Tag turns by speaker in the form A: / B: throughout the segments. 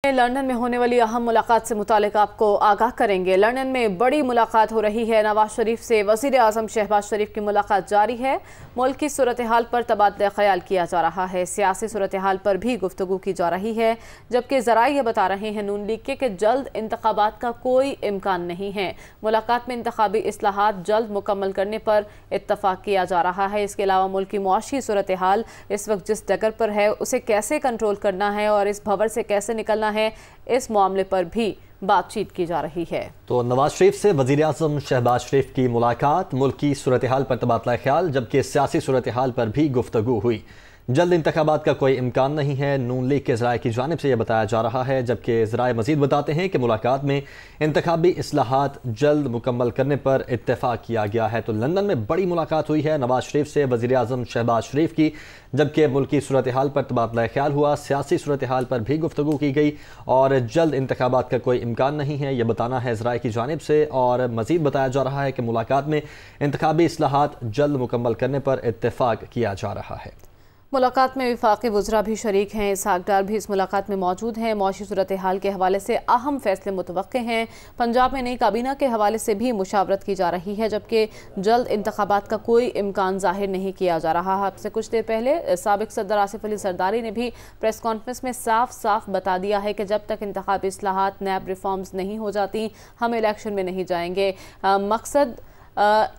A: London में होने वाली अहम मुलाकात से मुतालिक आपको आगाह करेंगे। लंदन में बड़ी मुलाकात हो रही है। नवाज शरीफ से वज़ीर आज़म शहबाज शरीफ की मुलाकात जारी है। मुल्क की सूरत हाल पर तबादला ख्याल किया जा रहा है। सियासी सूरत हाल पर भी गुफ्तगू की जा रही है, जबकि ज़राए ये बता रहे हैं नून लीग के जल्द इंतखाबात का कोई इम्कान नहीं है। मुलाकात में इंतखाबी इस्लाहात जल्द मुकम्मल करने पर इत्तफाक किया जा रहा है। इसके अलावा मुल्क की मुआशी सूरत हाल इस वक्त जिस डगर पर है उसे कैसे कंट्रोल करना है और इस भंवर से कैसे निकलना है, इस मामले पर भी बातचीत की जा रही है।
B: तो नवाज शरीफ से वज़ीर आज़म शहबाज शरीफ की मुलाकात, मुल्क की सूरत हाल पर तबादला ख्याल, जबकि सियासी सूरत हाल पर भी गुफ्तगू हुई। जल्द इंतखाबात का कोई इम्कान नहीं है, नून लीग के ज़राए की जानिब से यह बताया जा रहा है, जबकि ज़राए मज़ीद बताते हैं कि मुलाकात में इंतखाबी इस्लाहात जल्द मुकम्मल करने पर इत्तेफाक किया गया है। तो लंदन में बड़ी मुलाकात हुई है नवाज शरीफ से वज़ीर आज़म शहबाज शरीफ की, जबकि मुल्क की सूरत हाल पर तबादला ख्याल हुआ, सियासी सूरत हाल पर भी गुफ्तगू की गई और जल्द इंतखाबात का कोई इम्कान नहीं है, यह बताना है ज़राए की जानिब से। और मज़ीद बताया जा रहा है कि मुलाकात में इंतखाबी इस्लाहात जल्द मुकम्मल करने पर इत्तेफाक किया जा रहा है।
A: मुलाकात में वफाकी वज़रा भी शरीक हैं। इसहाक डार भी इस मुलाकात में मौजूद हैं। मौशी सूरत हाल के हवाले से अहम फैसले मुतवक्के हैं। पंजाब में नई काबीना के हवाले से भी मुशावरत की जा रही है, जबकि जल्द इंतखाबात का कोई इम्कान जाहिर नहीं किया जा रहा है। अब से कुछ देर पहले साबिक सदर आसिफ अली जरदारी ने भी प्रेस कॉन्फ्रेंस में साफ साफ बता दिया है कि जब तक इंतखाबी इस्लाहात नैब रिफॉर्म्स नहीं हो जाती हम इलेक्शन में नहीं जाएंगे। मकसद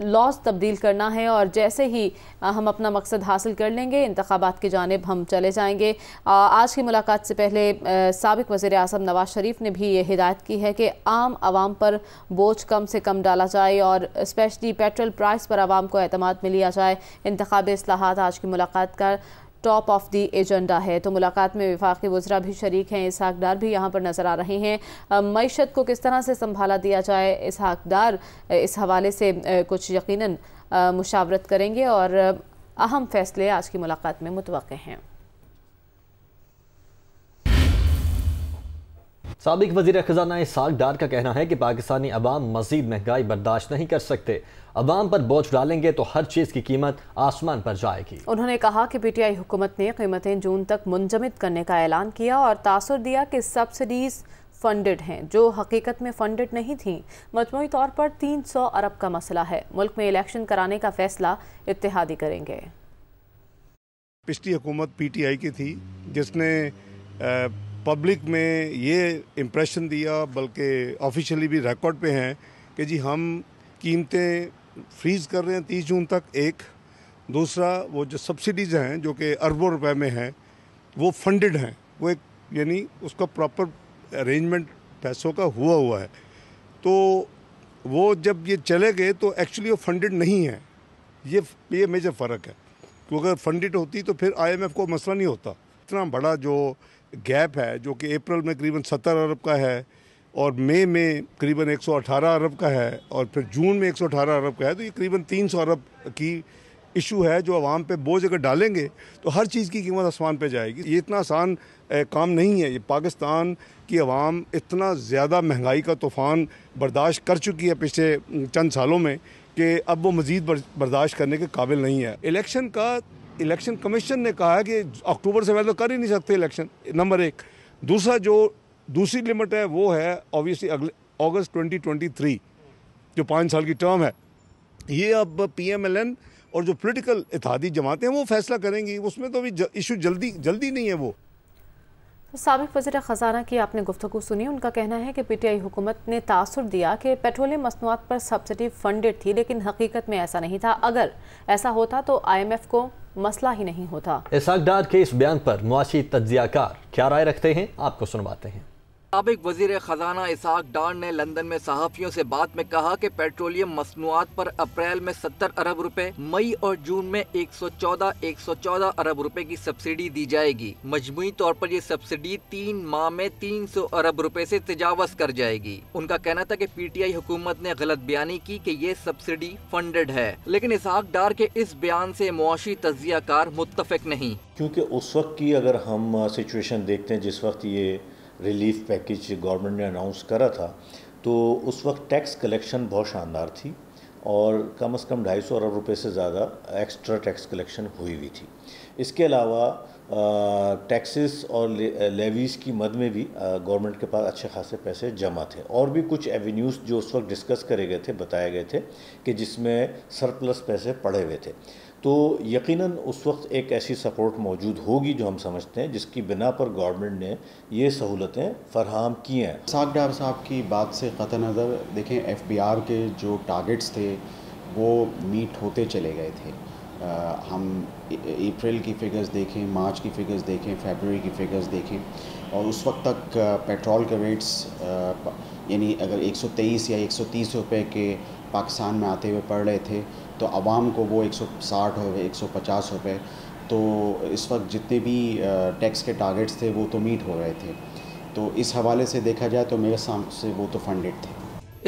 A: लॉज तब्दील करना है और जैसे ही हम अपना मकसद हासिल कर लेंगे इंतखाबात की जानिब हम चले जाएंगे। आज की मुलाकात से पहले साबिक वज़ीर आज़म नवाज शरीफ ने भी ये हिदायत की है कि आम आवाम पर बोझ कम से कम डाला जाए और स्पेशली पेट्रोल प्राइस पर आवाम को एतमाद में लिया जाए। इंतखाबी इस्लाहात आज की मुलाकात का टॉप ऑफ द एजेंडा है। तो मुलाकात में वफाकी वज़रा भी शरीक हैं। इसहाक डार भी यहाँ पर नज़र आ रहे हैं। मईशत को किस तरह से संभाला दिया जाए, इसहाक डार इस हवाले से कुछ यकीनन मुशावरत करेंगे और अहम फैसले आज की मुलाकात में मुतवक्के हैं।
B: साबिक वज़ीर ख़ज़ाना इसहाक डार का कहना है कि पाकिस्तानी अवाम मज़ीद महंगाई बर्दाश्त नहीं कर सकते। अवाम पर बोझ डालेंगे तो हर चीज़ की कीमत आसमान पर जाएगी। उन्होंने
A: कहा कि पीटीआई हुकूमत ने कीमतें जून तक मुंजमद करने का ऐलान किया और तासुर दिया कि सब्सिडीज़ फंडेड हैं, जो हकीकत में फंडेड नहीं थीं। मजमूई तौर पर 300 अरब का मसला है। मुल्क में इलेक्शन कराने का फैसला इत्तेहादी करेंगे।
C: पिछली हुकूमत पीटीआई की थी जिसने पब्लिक में ये इम्प्रेशन दिया, बल्कि ऑफिशियली भी रिकॉर्ड पे हैं कि जी हम कीमतें फ्रीज़ कर रहे हैं 30 जून तक। एक दूसरा, वो जो सब्सिडीज़ हैं जो कि अरबों रुपए में हैं वो फंडेड हैं, वो एक यानी उसका प्रॉपर अरेंजमेंट पैसों का हुआ है। तो वो जब ये चले गए तो एक्चुअली वो फंडेड नहीं है। ये मेजर फ़र्क है, क्योंकि अगर फंडेड होती तो फिर IMF को मसला नहीं होता। इतना बड़ा जो गैप है जो कि अप्रैल में करीबन 70 अरब का है और मई में करीबन 118 अरब का है और फिर जून में 118 अरब का है, तो ये करीबन 300 अरब की इशू है जो आवाम पे बोझ अगर डालेंगे तो हर चीज़ की कीमत आसमान पे जाएगी। ये इतना आसान काम नहीं है। ये पाकिस्तान की आवाम इतना ज़्यादा महंगाई का तूफ़ान बर्दाश्त कर चुकी है पिछले चंद सालों में कि अब वो मज़ीद बर्दाश्त करने के काबिल नहीं है। इलेक्शन कमीशन ने कहा है कि अक्टूबर से पहले तो कर ही नहीं सकते इलेक्शन, नंबर एक। दूसरा, जो दूसरी लिमिट है वो है ऑब्वियसली अगले अगस्त 2023 जो 5 साल की टर्म है। ये अब PMLN और जो पॉलिटिकल इत्तेहादी जमातें हैं वो फैसला करेंगी, उसमें तो अभी इशू जल्दी नहीं है। वो
A: साबिक वज़ीर ख़ज़ाना की आपने गुफ्तगू सुनी। उनका कहना है कि पीटीआई हुकूमत ने तासुर दिया कि पेट्रोलियम मसनूआत पर सब्सिडी फंडेड थी, लेकिन हकीकत में ऐसा नहीं था। अगर ऐसा होता तो IMF को मसला ही नहीं होता।
B: इसहाक डार के इस बयान पर मुआशी तज्जियाकार क्या राय रखते हैं, आपको सुनवाते हैं।
D: साबिक वज़ीर ख़ज़ाना इसहाक डार ने लंदन में सहाफ़ियों से बात में कहा कि पेट्रोलियम मसनूआत पर अप्रैल में 70 अरब रुपए, मई और जून में 114 अरब रुपए की सब्सिडी दी जाएगी। मजमूई तौर पर ये सब्सिडी 3 माह में 300 अरब रुपए से तजावज़ कर जाएगी। उनका कहना था कि पीटीआई हुकूमत ने गलत बयानी की कि ये सब्सिडी फंडेड है, लेकिन इसहाक डार के इस बयान से मुआशी तज्जियाकार मुत्तफ़िक नहीं।
E: क्योंकि उस वक्त की अगर हम सिचुएशन देखते हैं, जिस वक्त ये रिलीफ पैकेज गवर्नमेंट ने अनाउंस करा था, तो उस वक्त टैक्स कलेक्शन बहुत शानदार थी और कम से कम 250 अरब रुपए से ज़्यादा एक्स्ट्रा टैक्स कलेक्शन हुई थी। इसके अलावा टैक्सेस और लेवीज़ की मद में भी गवर्नमेंट के पास अच्छे खासे पैसे जमा थे। और भी कुछ एवेन्यूज़ जो उस वक्त डिस्कस करे गए थे, बताए गए थे कि जिसमें सरप्लस पैसे पड़े हुए थे। तो यकीनन उस वक्त एक ऐसी सपोर्ट मौजूद होगी जो हम समझते हैं, जिसकी बिना पर गवर्नमेंट ने ये सहूलतें फराहम की हैं।
F: इसाक डार साहब की बात से क़त नज़र देखें, FBR के जो टारगेट्स थे वो मीट होते चले गए थे। हम अप्रैल की फ़िगर्स देखें, मार्च की फ़िगर्स देखें, फरवरी की फ़िगर्स देखें, और उस वक्त तक पेट्रोल के रेट्स यानी अगर 123 या 130 रुपए के पाकिस्तान में आते हुए पड़ रहे थे तो आवाम को वो 160 और 150 रुपए, तो इस वक्त जितने भी टैक्स के टारगेट्स थे वो तो मीट हो रहे थे। तो इस हवाले से देखा जाए तो मेरे सामने वो तो फंडेड थे।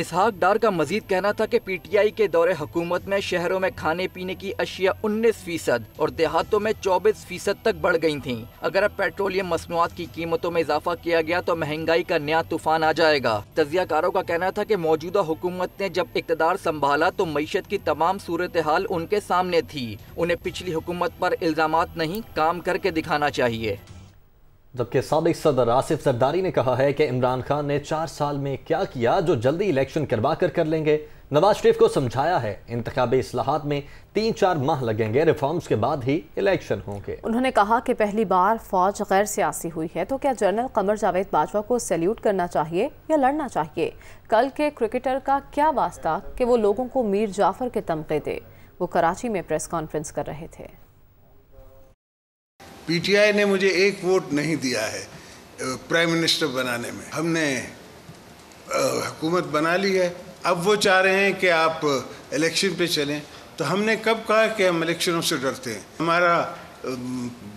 D: इसहाक डार का मजीद कहना था कि PTI के दौरे हुकूमत में शहरों में खाने पीने की अशिया 19% और देहातों में 24% तक बढ़ गई थीं। अगर अब पेट्रोलियम मसनूआत की कीमतों में इजाफा किया गया तो महंगाई का नया तूफान आ जाएगा। तजियाकारों का कहना था कि मौजूदा हुकूमत ने जब इक़्तिदार संभाला तो मईशत की तमाम सूरत हाल उनके सामने थी। उन्हें पिछली हुकूमत पर इल्जामात नहीं, काम करके दिखाना चाहिए।
B: जबकि साबिक सदर आसिफ जरदारी ने कहा है कि इमरान खान ने 4 साल में क्या किया जो जल्दी इलेक्शन करवा कर लेंगे। नवाज शरीफ को समझाया है इंतखाबी इस्लाहात में 3-4 माह लगेंगे, रिफॉर्म्स के बाद ही इलेक्शन होंगे।
A: उन्होंने कहा कि पहली बार फौज गैर सियासी हुई है तो क्या जनरल कमर जावेद बाजवा को सैल्यूट करना चाहिए या लड़ना चाहिए? कल के क्रिकेटर का क्या वास्ता कि वो लोगों को मीर जाफर के तमगे दे। वो कराची में प्रेस कॉन्फ्रेंस कर रहे थे।
G: PTI ने मुझे एक वोट नहीं दिया है प्राइम मिनिस्टर बनाने में। हमने हुकूमत बना ली है, अब वो चाह रहे हैं कि आप इलेक्शन पे चलें। तो हमने कब कहा कि हम इलेक्शनों से डरते हैं? हमारा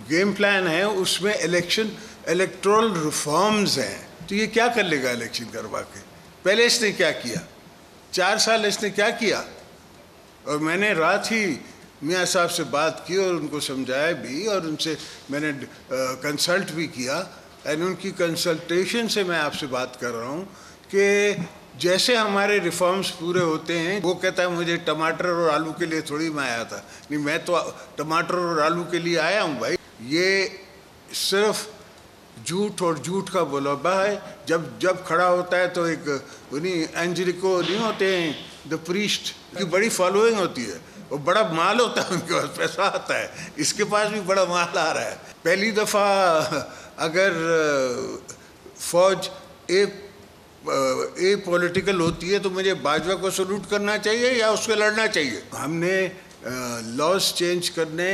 G: गेम प्लान है, उसमें इलेक्टोरल रिफॉर्म्स हैं। तो ये क्या कर लेगा इलेक्शन करवा के? पहले इसने क्या किया? 4 साल इसने क्या किया? और मैंने रात ही मियाँ साहब से बात की और उनको समझाया भी, और उनसे मैंने कंसल्ट भी किया। एंड उनकी कंसल्टेशन से मैं आपसे बात कर रहा हूँ कि जैसे हमारे रिफॉर्म्स पूरे होते हैं, वो कहता है मुझे टमाटर और आलू के लिए थोड़ी मैं आया था। नहीं, मैं तो टमाटर और आलू के लिए आया हूँ भाई। ये सिर्फ झूठ और झूठ का बुलबा है। जब खड़ा होता है तो एक उन्हीं एंजेलिको नहीं होते हैं, द प्रीस्ट की बड़ी फॉलोइंग होती है, और बड़ा माल होता है उनके पास, पैसा आता है। इसके पास भी बड़ा माल आ रहा है। पहली दफ़ा अगर फौज ए पॉलिटिकल होती है तो मुझे बाजवा को सल्यूट करना चाहिए या उसको लड़ना चाहिए? हमने लॉज चेंज करने,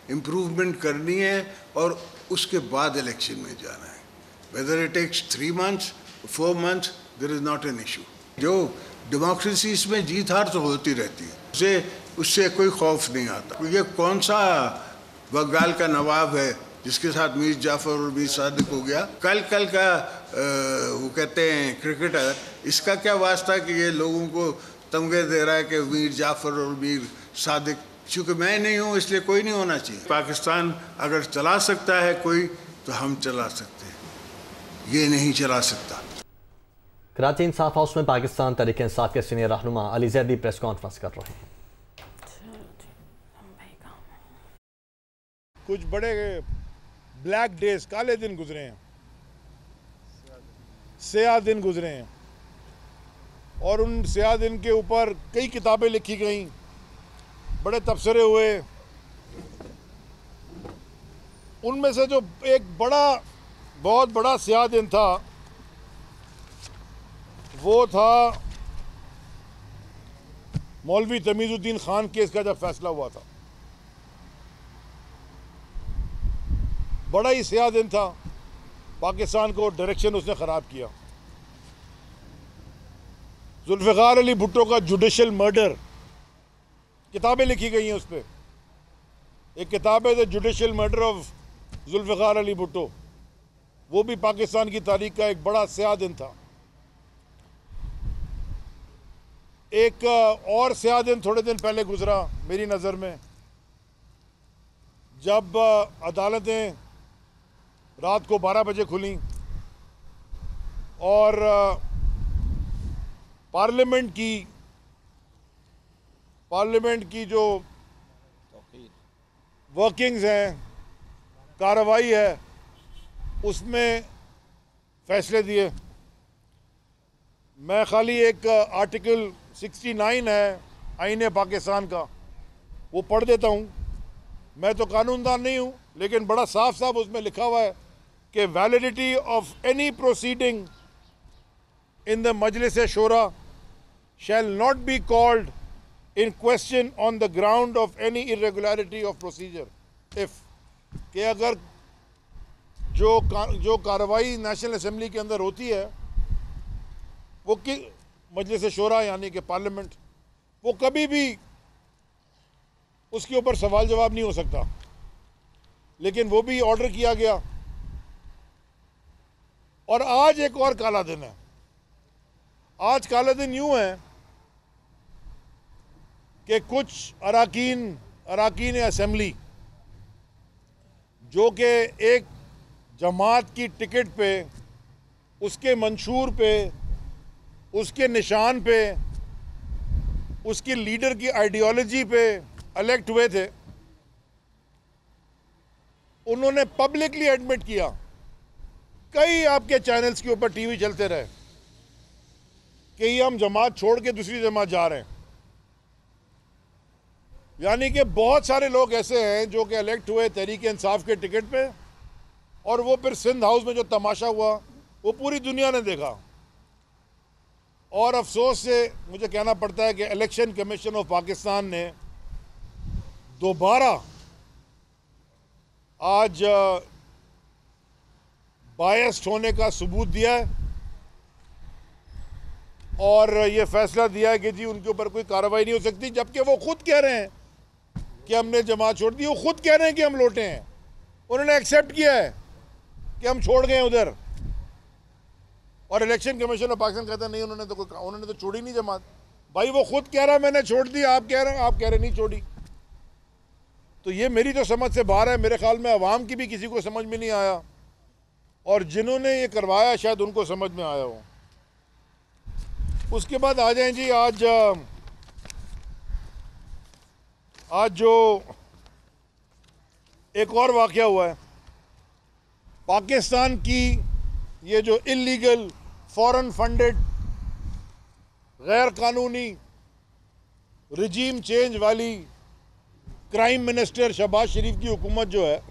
G: इम्प्रूवमेंट करनी है और उसके बाद इलेक्शन में जाना है। Whether it takes 3 months 4 months, there is not an issue. जो डेमोक्रेसी इसमें जीत हार तो होती रहती है, उससे कोई खौफ नहीं आता। ये कौन सा बंगाल का नवाब है जिसके साथ मीर जाफर और मीर सादिक हो गया? कल का वो कहते हैं क्रिकेटर, इसका क्या वास्ता कि ये लोगों को तमगे दे रहा है कि मीर जाफर और मीर सादिक? चूँकि मैं नहीं हूँ इसलिए कोई नहीं होना चाहिए। पाकिस्तान अगर चला सकता है कोई तो हम चला सकते हैं, ये नहीं चला सकता।
B: कराची इंसाफ हाउस में पाकिस्तान तहरीक इंसाफ के सीनियर रहनुमा अली जैदी प्रेस कॉन्फ्रेंस कर रहे हैं।
C: कुछ बड़े ब्लैक डेज, काले दिन गुजरे हैं, स्याह दिन गुजरे हैं, और उन स्याह दिन के ऊपर कई किताबें लिखी गईं, बड़े तबसरे हुए। उनमें से जो एक बहुत बड़ा स्याह दिन था वो था मौलवी तमीजुद्दीन खान केस का जब फैसला हुआ था। बड़ा ही स्याह दिन था, पाकिस्तान को डायरेक्शन उसने ख़राब किया। जुल्फ़िकार अली भुट्टो का जुडिशल मर्डर, किताबें लिखी गई हैं उस पर। एक किताब है the judicial murder of Zulfikar Ali Bhutto, वो भी पाकिस्तान की तारीख का एक बड़ा स्याह दिन था। एक और स्याह दिन थोड़े दिन पहले गुजरा मेरी नज़र में, जब अदालतें रात को 12 बजे खुली और पार्लियामेंट की जो वर्किंग्स हैं
H: कार्रवाई है उसमें फैसले दिए। मैं खाली एक आर्टिकल 69 है आईन पाकिस्तान का, वो पढ़ देता हूँ। मैं तो कानूनदान नहीं हूँ, लेकिन बड़ा साफ साफ उसमें लिखा हुआ है कि validity of any proceeding in the Majlis Shura shall not be called in question on the ground of any irregularity of procedure if, कि अगर जो कार्रवाई नेशनल असेंबली के अंदर होती है वो कि मजलिस शूरा यानी कि पार्लियामेंट, वो कभी भी उसके ऊपर सवाल जवाब नहीं हो सकता। लेकिन वो भी ऑर्डर किया गया। और आज एक और काला दिन है। आज काला दिन यूं है कि कुछ अराकीन असेंबली जो कि एक जमात की टिकट पे, उसके मंशूर पे, उसके निशान पे, उसकी लीडर की आइडियोलॉजी पे इलेक्ट हुए थे, उन्होंने पब्लिकली एडमिट किया, कई आपके चैनल्स के ऊपर टीवी चलते रहे, कि ये हम जमात छोड़ के दूसरी जमात जा रहे हैं। यानी कि बहुत सारे लोग ऐसे हैं जो कि इलेक्ट हुए तहरीक इंसाफ के टिकट पे, और वो फिर सिंध हाउस में जो तमाशा हुआ वो पूरी दुनिया ने देखा। और अफसोस से मुझे कहना पड़ता है कि इलेक्शन कमीशन ऑफ पाकिस्तान ने दोबारा आज बायस्ड होने का सबूत दिया है और ये फैसला दिया है कि जी उनके ऊपर कोई कार्रवाई नहीं हो सकती, जबकि वो खुद कह रहे हैं कि हमने जमात छोड़ दी। वो खुद कह रहे हैं कि हम लौटे हैं, उन्होंने एक्सेप्ट किया है कि हम छोड़ गए उधर। और इलेक्शन कमीशन ऑफ पाकिस्तान कहता है नहीं, उन्होंने तो छोड़ी नहीं जमात। भाई वो खुद कह रहा है मैंने छोड़ दी, आप कह रहे नहीं छोड़ी। तो ये मेरी तो समझ से बाहर है। मेरे ख्याल में अवाम की भी किसी को समझ में नहीं आया, और जिन्होंने ये करवाया शायद उनको समझ में आया हो। उसके बाद आ जाएं जी, आज जो एक और वाक़या हुआ है, पाकिस्तान की ये जो इलीगल फॉरेन फंडेड गैर कानूनी रिजीम चेंज वाली क्राइम मिनिस्टर शहबाज शरीफ की हुकूमत जो है।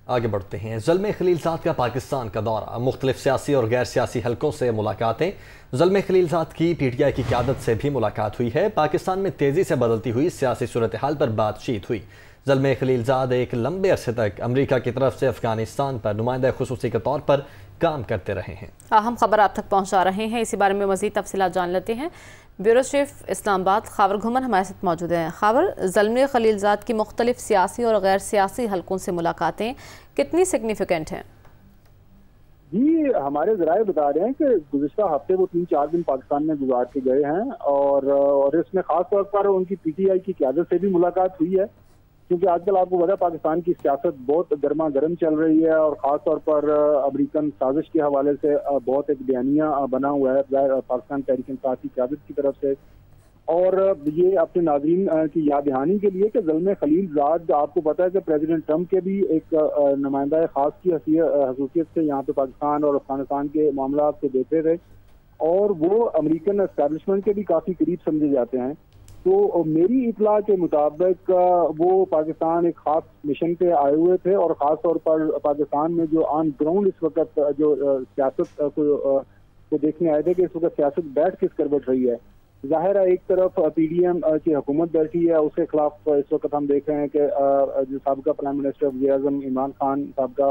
B: आगे बढ़ते हैं। ज़ल्मे खलीलज़ाद का पाकिस्तान का दौरा, मुख्तलिफ सियासी और गैर सियासी हलकों से मुलाकातें। ज़ल्मे खलीलज़ाद की PTI की क़यादत से भी मुलाकात हुई है। पाकिस्तान में तेज़ी से बदलती हुई सियासी सूरत हाल पर बातचीत हुई। ज़ल्मे खलीलज़ाद एक लंबे अरसे तक अमरीका की तरफ से अफगानिस्तान पर नुमाइंदा खुसूसी के तौर पर काम करते रहे हैं।
A: अहम खबर आप तक पहुँचा रहे हैं, इसी बारे में मज़ीद तफसीलात जान लेते हैं। ब्यूरो चीफ इस्लामाबाद खावर घुमन हमारे साथ मौजूद हैं। खावर, ज़ल्मे खलीलज़ाद की मुख्तलिफ सियासी और गैर सियासी हलकों से मुलाकातें कितनी सिग्निफिकेंट हैं?
I: जी, हमारे ज़राए बता रहे हैं कि गुज़िश्ता हफ्ते वो 3-4 दिन पाकिस्तान में गुजार के गए हैं, और इसमें ख़ास तौर पर उनकी PTI की क़यादत से भी मुलाकात हुई है, क्योंकि आजकल आपको पता है पाकिस्तान की सियासत बहुत गर्मा गर्म चल रही है, और ख़ास तौर पर अमेरिकन साजिश के हवाले से बहुत एक बयानिया बना हुआ है पाकिस्तान तहरीक इंसाफ की क़यादत की तरफ से। और ये अपने नाज़रीन की याद दहानी के लिए कि ज़ल्मे खलीलज़ाद, आपको पता है कि प्रेसिडेंट ट्रंप के भी एक नुमाइंदा ख़ास की हसूसियत से यहाँ पे पाकिस्तान और अफगानिस्तान के मामला से देखे थे, और वो अमेरिकन एस्टैब्लिशमेंट के भी काफ़ी करीब समझे जाते हैं। तो मेरी इतला के मुताबिक वो पाकिस्तान एक खास मिशन पे आए हुए थे, और ख़ास तौर पर पाकिस्तान में जो ऑन ग्राउंड इस वक्त जो सियासत को देखने आए थे कि इस वक्त सियासत बैठ किस कर बैठ रही है। जाहिर है एक तरफ PDM की हुकूमत बैठी है, उसके खिलाफ इस वक्त हम देख रहे हैं कि जो साबिका प्राइम मिनिस्टर वज़ीर-ए-आज़म इमरान खान साहब का,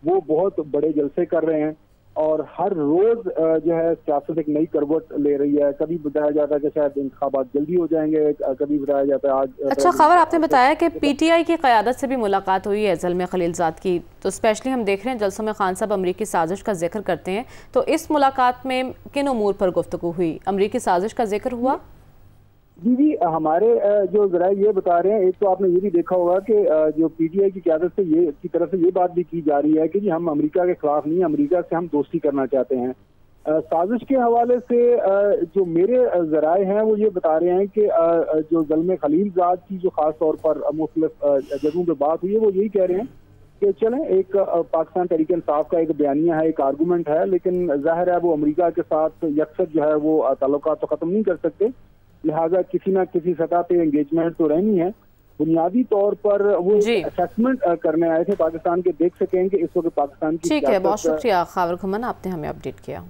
I: वो बहुत बड़े जलसे कर रहे हैं, और हर रोज जो है सियासत एक नई करवट ले रही है। कभी बताया जाता है कि शायद इंतखाबात जल्दी हो जाएंगे, कभी बताया जाता है आज।
A: अच्छा खबर आपने बताया कि PTI की क़यादत से भी मुलाकात हुई है ज़ल्मे खलीलज़ाद की, तो स्पेशली हम देख रहे हैं जलसों में खान साहब अमरीकी साजिश का जिक्र करते हैं, तो इस मुलाकात में किन उमूर पर गुफ्तगू हुई? अमरीकी साजिश का जिक्र हुआ?
I: जी, हमारे जो ज़राए ये बता रहे हैं, एक तो आपने ये भी देखा होगा कि जो PTI की क़यादत से की तरफ से ये बात भी की जा रही है कि जी हम अमेरिका के खिलाफ नहीं, अमेरिका से हम दोस्ती करना चाहते हैं। साजिश के हवाले से जो मेरे जराए हैं वो ये बता रहे हैं कि जो ज़ल्म खलीलजाद की जो खास तौर पर मुख्तलिफ जगहों पे बात हुई है वो यही कह रहे हैं कि चलें एक पाकिस्तान तहरीक इंसाफ का एक बयानिया है, एक आर्गूमेंट है, लेकिन जाहिर है वो अमेरिका के साथ यकसर जो है वो ताल्लुकात तो ख़त्म नहीं कर सकते, लिहाजा किसी न किसी सतह पे एंगेजमेंट तो रहनी है। बुनियादी तौर पर वो असेसमेंट करने आए थे पाकिस्तान के, देख सकें कि इस वक्त पाकिस्तान की।
A: ठीक है, बहुत शुक्रिया खावर घुमन, आपने हमें अपडेट किया।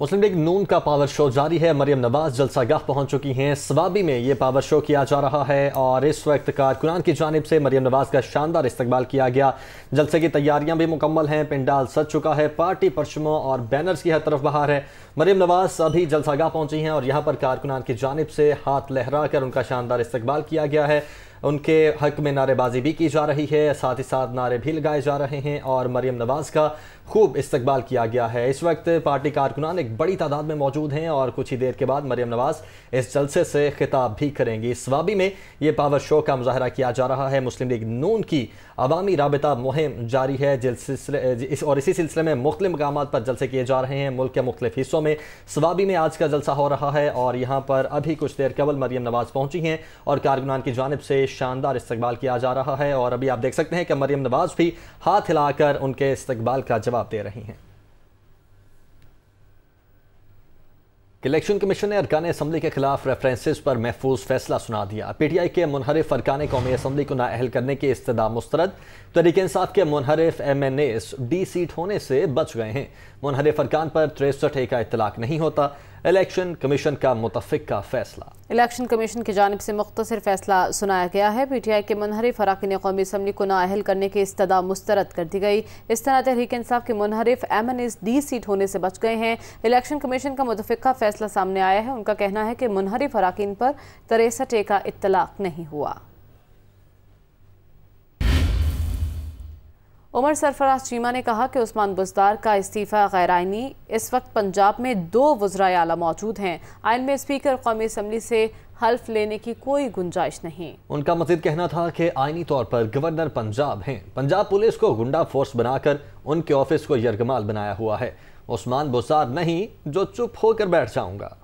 B: मुस्लिम लीग नून का पावर शो जारी है। मरियम नवाज जलसागाह पहुंच चुकी हैं। सवाबी में ये पावर शो किया जा रहा है और इस वक्त कारकुनान की जानिब से मरियम नवाज का शानदार इस्तकबाल किया गया। जलसे की तैयारियां भी मुकम्मल हैं, पिंडाल सज चुका है, पार्टी परचमों और बैनर्स की हर तरफ बहार है। मरियम नवाज अभी जलसागाह पहुंची हैं और यहाँ पर कारकुनान की जानिब से हाथ लहरा कर उनका शानदार इस्तकबाल किया गया है। उनके हक में नारेबाजी भी की जा रही है, साथ ही साथ नारे भी लगाए जा रहे हैं और मरियम नवाज का खूब इस्तकबाल किया गया है। इस वक्त पार्टी कारकुनान एक बड़ी तादाद में मौजूद हैं और कुछ ही देर के बाद मरियम नवाज इस जलसे से खिताब भी करेंगी। सवाबी में ये पावर शो का मुजाहरा किया जा रहा है। मुस्लिम लीग नून की अवामी राबिता मुहिम जारी है और इसी सिलसिले में मुख्तलिफ मकामात पर जलसे किए जा रहे हैं। मुल्क के मुख्तलिफ हिस्सों में सवाबी में आज का जलसा हो रहा है और यहाँ पर अभी कुछ देर कबल मरियम नवाज पहुंची हैं और कारकुनान की जानिब से शानदार इस्तकबाल किया जा रहा है और अभी आप देख सकते हैं कि मरियम नवाज भी हाथ हिलाकर उनके इस्तकबाल का जवाब दे रही हैं। इलेक्शन कमीशन ने अरकान असम्बली के खिलाफ रेफरेंसेस पर महफूज फैसला सुना दिया। पीटीआई के मुनहरिफ अरकान कौमी असम्बली को नाअहल करने की इस्तदा मुस्तरद। तहरीक इंसाफ के मुनहरिफ MNAs डी सीट होने से बच गए हैं। मुनहरिफ अरकान पर 63A का इतलाक नहीं होता। इलेक्शन कमीशन का मुतफ़िक का फैसला।
A: इलेक्शन कमीशन की जानिब से मुख्तसर फैसला सुनाया गया है। पीटीआई के मुनहरिफ अरकान कौमी असम्बली को नाअहल करने की इस्तदा मुस्तरद कर दी गई। इस तरह तहरीक इंसाफ के मुनहरिफ MNAs डी सीट होने से बच गए हैं। इलेक्शन कमीशन का मुतफ़िक का फैसला सामने आया है। उनका कहना है कि मुनहरिफ अरकान पर 63A का इतलाक नहीं हुआ। उमर सरफराज चीमा ने कहा कि उस्मान बुज़दार का इस्तीफ़ा गैर आइनी। इस वक्त पंजाब में 2 वज़राए आला मौजूद हैं। आइन में स्पीकर कौमी असम्बली से हल्फ लेने की कोई गुंजाइश नहीं।
B: उनका मज़ीद कहना था कि आइनी तौर पर गवर्नर पंजाब हैं। पंजाब पुलिस को गुंडा फोर्स बनाकर उनके ऑफिस को यरगमाल बनाया हुआ है। उस्मान बुज़दार नहीं जो चुप होकर बैठ जाऊंगा।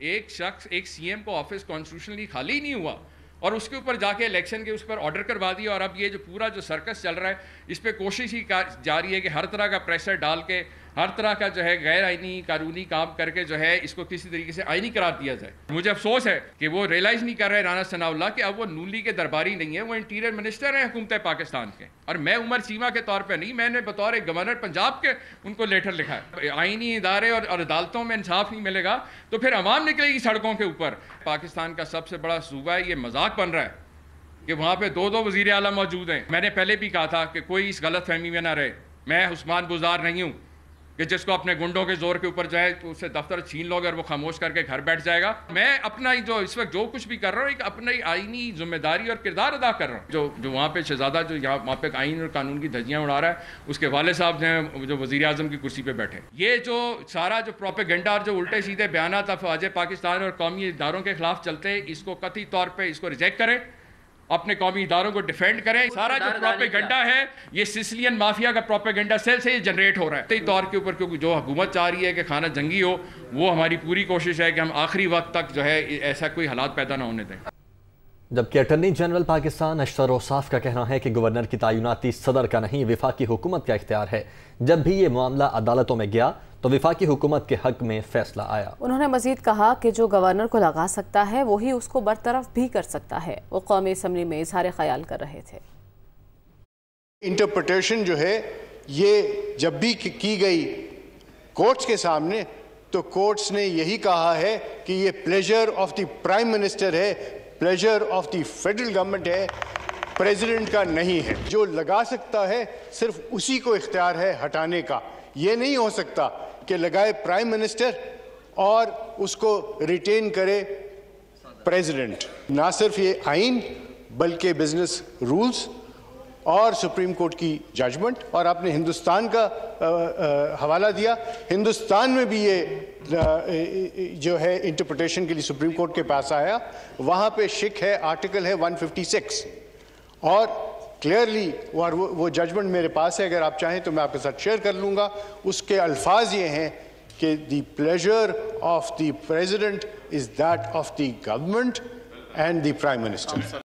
J: एक शख्स एक CM को ऑफिस कॉन्स्टिट्यूशनली खाली नहीं हुआ और उसके ऊपर जाके इलेक्शन के उस पर ऑर्डर करवा दिया और अब ये जो पूरा जो सर्कस चल रहा है इस पर कोशिश ही जारी है कि हर तरह का प्रेशर डाल के हर तरह का जो है गैर आइनी कानूनी काम करके जो है इसको किसी तरीके से आइनी करार दिया जाए। मुझे अफसोस है कि वो रियलाइज़ नहीं कर रहे राना सनाउल्लाह कि अब वो नून लीग के दरबारी नहीं है, वो इंटीरियर मिनिस्टर हैं हुकूमत पाकिस्तान के। और मैं उमर चीमा के तौर पर नहीं, मैंने बतौर एक गवर्नर पंजाब के उनको लेटर लिखा है। आइनी इदारे और अदालतों में इंसाफ नहीं मिलेगा तो फिर अवाम निकलेगी सड़कों के ऊपर। पाकिस्तान का सबसे बड़ा सूबा है, ये मजाक बन रहा है कि वहाँ पे 2 वज़ीर आला मौजूद हैं। मैंने पहले भी कहा था कि कोई इस गलत फहमी में ना रहे, मैं उस्मान बुज़दार नहीं हूँ कि जिसको अपने गुंडों के जोर के ऊपर जाए तो उससे दफ्तर छीन लोगे और वो खामोश करके घर बैठ जाएगा। मैं अपना जो इस वक्त जो कुछ भी कर रहा हूँ एक अपनी आईनी जिम्मेदारी और किरदार अदा कर रहा हूँ। जो वहाँ पे शहजादा जो यहाँ वहाँ पे आइन और कानून की धज्जियाँ उड़ा रहा है उसके वाले साहब जो वज़ीर आज़म की कुर्सी पे बैठे, ये जो सारा जो प्रोपेगेंडा और जो उल्टे सीधे बयानात अफवाज पाकिस्तान और कौमी इदारों के खिलाफ चलते हैं इसको कतई तौर पर इसको रिजेक्ट करें, अपने कौमी इदारों को डिफेंड करें। सारा जो प्रोपेगेंडा है ये सिसिलियन माफिया का प्रोपेगेंडा सेल से जनरेट हो रहा है तौर के ऊपर, क्योंकि जो हुकूमत चाह रही है कि खाना जंगी हो, वो हमारी पूरी कोशिश है कि हम आखिरी वक्त तक जो है ऐसा कोई हालात पैदा ना होने दें।
B: जबकि अटर्नी जनरल पाकिस्तान अशतर औसाफ का कहना है कि गवर्नर की तैनाती सदर का नहीं वफाकी हुकूमत का इख्तियार है। जब भी ये मामला अदालतों में गया तो वफाकी हुकूमत के हक में फैसला आया।
A: उन्होंने मजीद कहा कि जो गवर्नर को लगा सकता है वही उसको बरतरफ भी कर सकता है। वो कौमी असम्बली में इजहार ख्याल कर रहे थे।
G: इंटरप्रिटेशन जो है ये जब भी की गई कोर्ट्स के सामने तो कोर्ट्स ने यही कहा है कि ये pleasure of the prime minister है, pleasure of the federal government है, प्रेसिडेंट का नहीं है। जो लगा सकता है सिर्फ उसी को इख्तियार है हटाने का। ये नहीं हो सकता कि लगाए प्राइम मिनिस्टर और उसको रिटेन करे प्रेसिडेंट। ना सिर्फ ये आइन बल्कि बिजनेस रूल्स और सुप्रीम कोर्ट की जजमेंट, और आपने हिंदुस्तान का हवाला दिया, हिंदुस्तान में भी ये जो है इंटरप्रिटेशन के लिए सुप्रीम कोर्ट के पास आया, वहाँ पे शिक है, आर्टिकल है 156 और
K: क्लियरली वो जजमेंट मेरे पास है, अगर आप चाहें तो मैं आपके साथ शेयर कर लूँगा। उसके अल्फाज ये हैं कि the pleasure of the president is that of the government and the prime minister.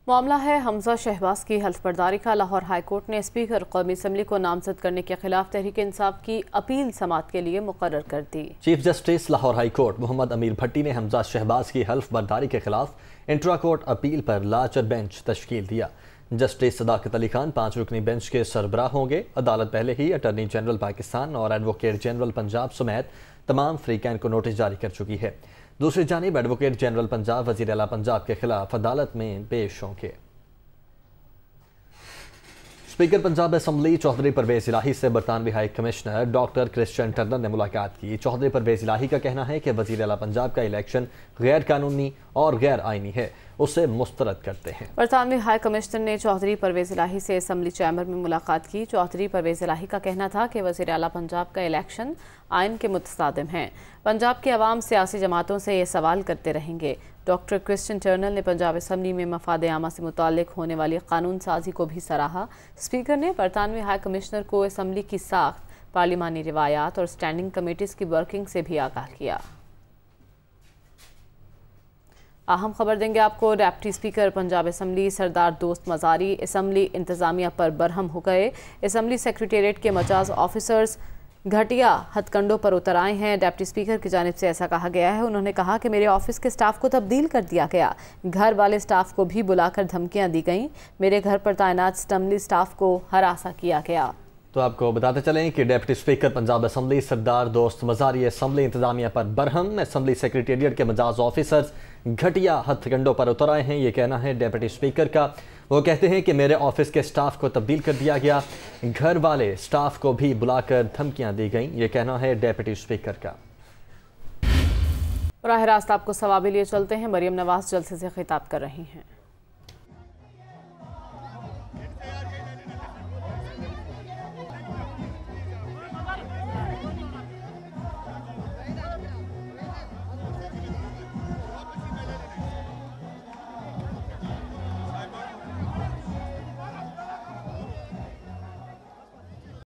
A: मामला है हमजा शहबाज की हल्फ बर्दारी का। लाहौर हाई कोर्ट ने स्पीकर कौमी असम्बली को नामजद करने के खिलाफ तहरीक इंसाफ की अपील समाअत के लिए मुकर्रर कर दी।
B: Chief justice Lahore high court Mohammad Amir Bhatti ने हमजा शहबाज की हल्फ बर्दारी के खिलाफ इंट्रा कोर्ट अपील पर लार्जर बेंच तश्कील दिया। जस्टिस सदाकत अली खान 5 रुकनी बेंच के सरबराह होंगे। अदालत पहले ही अटॉर्नी जनरल पाकिस्तान और एडवोकेट जनरल पंजाब समेत तमाम फ्रीकैन को नोटिस जारी कर चुकी है। दूसरी जानिब एडवोकेट जनरल पंजाब वज़ीर आला पंजाब के खिलाफ अदालत में पेश होंगे। स्पीकर पंजाब असम्बली चौधरी परवेज इलाही से बरतानवी high commissioner doctor Christian Turner ने मुलाकात की। चौधरी परवेज इलाही का कहना है कि वज़ीर आला पंजाब का इलेक्शन गैर कानूनी और गैर आइनी है, उसे मुस्तरद करते हैं।
A: बरतानवी हाई कमिश्नर ने चौधरी परवेज इलाही से असम्बली चैम्बर में मुलाकात की। चौधरी परवेज इलाही का कहना था कि वज़ीर आला पंजाब का इलेक्शन आइन के मुतसादिम है। पंजाब के अवाम सियासी जमातों से ये सवाल करते रहेंगे। डॉक्टर क्रिश्चियन टर्नर ने पंजाब असम्बली में मफाद आमा से मुताल्लिक होने वाली कानून साजी को भी सराहा। स्पीकर ने बरतानवी हाई कमिश्नर को असम्बली की साख्त, पार्लिमानी रिवायात और स्टैंडिंग कमेटीज़ की वर्किंग से भी आगाह किया। अहम खबर देंगे आपको। डिप्टी स्पीकर पंजाब असम्बली सरदार दोस्त मजारी असम्बली इंतजामिया पर बरहम हो गए। असम्बली सेक्रेटेरिएट के मजाज ऑफिसर्स घटिया हथकंडों पर उतर आए हैं। डिप्टी स्पीकर की जानिब से ऐसा कहा गया है। उन्होंने कहा कि मेरे ऑफिस के स्टाफ को तब्दील कर दिया गया, घर वाले स्टाफ को भी बुलाकर धमकियां दी गईं, मेरे घर पर तैनात स्टम्बली स्टाफ को हरासा किया गया।
B: तो आपको बताते चलें कि डिप्टी स्पीकर पंजाब असम्बली सरदार दोस्त मजारी असम्बली इंतजामिया पर बरहम। असम्बली सेक्रेटेरिएट के मजाज ऑफिसर्स घटिया हथकंडों पर उतर आए हैं, ये कहना है डिप्टी स्पीकर का। वो कहते हैं कि मेरे ऑफिस के स्टाफ को तब्दील कर दिया गया, घर वाले स्टाफ को भी बुलाकर धमकियां दी गईं, ये कहना है डिप्टी स्पीकर का।
A: राह रास्त आपको सवाब लिए चलते हैं। मरियम नवाज जलसे से खिताब कर रही हैं।